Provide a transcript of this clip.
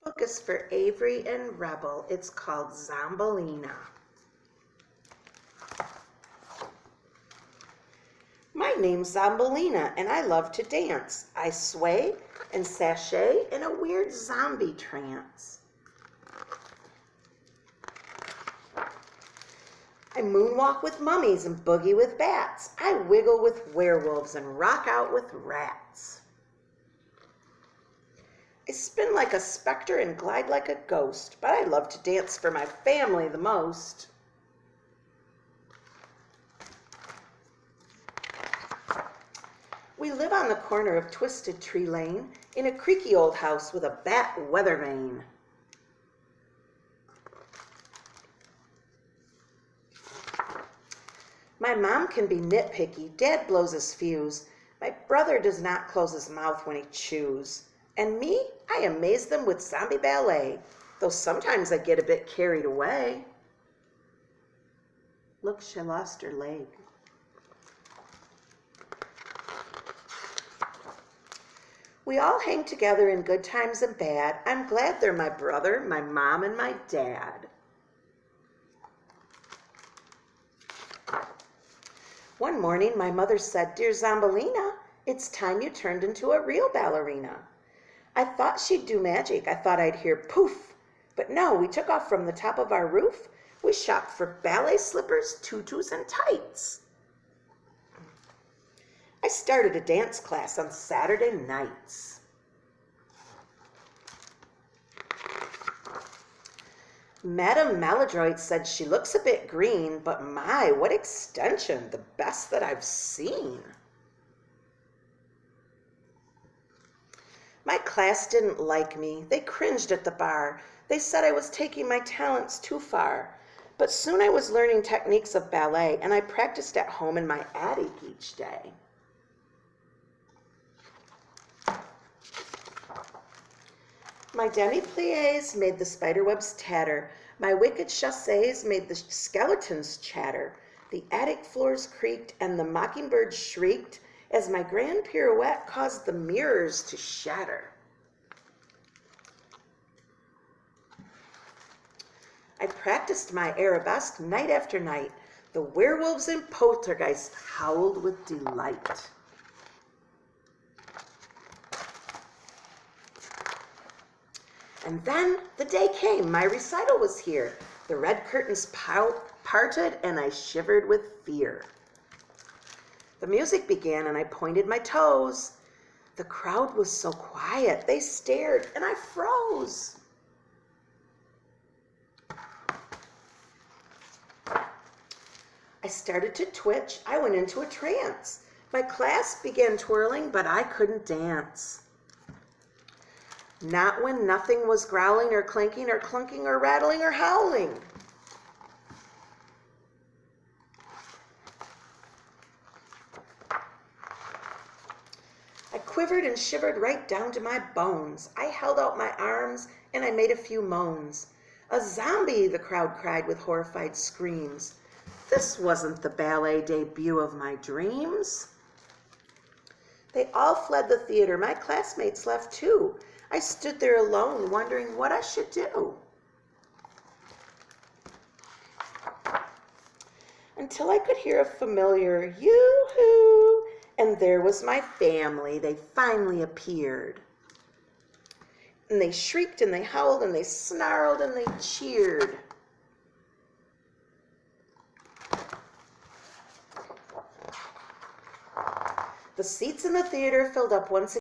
Book is for Avery and Rebelle. It's called Zombelina. My name's Zombelina, and I love to dance. I sway and sashay in a weird zombie trance. I moonwalk with mummies and boogie with bats. I wiggle with werewolves and rock out with rats. I spin like a specter and glide like a ghost, but I love to dance for my family the most. We live on the corner of Twisted Tree Lane in a creaky old house with a bat weather vane. My mom can be nitpicky, Dad blows his fuse. My brother does not close his mouth when he chews. And me, I amaze them with zombie ballet, though sometimes I get a bit carried away. Look, she lost her leg. We all hang together in good times and bad. I'm glad they're my brother, my mom, and my dad. One morning, my mother said, "Dear Zombelina, it's time you turned into a real ballerina." I thought she'd do magic. I thought I'd hear poof. But no, we took off from the top of our roof. We shopped for ballet slippers, tutus, and tights. I started a dance class on Saturday nights. Madame Maladroit said she looks a bit green, but my, what extension, the best that I've seen. My class didn't like me. They cringed at the bar. They said I was taking my talents too far. But soon I was learning techniques of ballet, and I practiced at home in my attic each day. My demi-plies made the spiderwebs tatter. My wicked chassés made the skeletons chatter. The attic floors creaked and the mockingbirds shrieked as my grand pirouette caused the mirrors to shatter. I practiced my arabesque night after night. The werewolves and poltergeists howled with delight. And then the day came. My recital was here. The red curtains parted, and I shivered with fear. The music began, and I pointed my toes. The crowd was so quiet. They stared, and I froze. I started to twitch. I went into a trance. My class began twirling, but I couldn't dance. Not when nothing was growling or clanking or clunking or rattling or howling. I quivered and shivered right down to my bones. I held out my arms and I made a few moans. "A zombie," the crowd cried with horrified screams. This wasn't the ballet debut of my dreams. They all fled the theater. My classmates left too. I stood there alone, wondering what I should do. Until I could hear a familiar yoo-hoo, and there was my family. They finally appeared. And they shrieked and they howled and they snarled and they cheered. The seats in the theater filled up once again.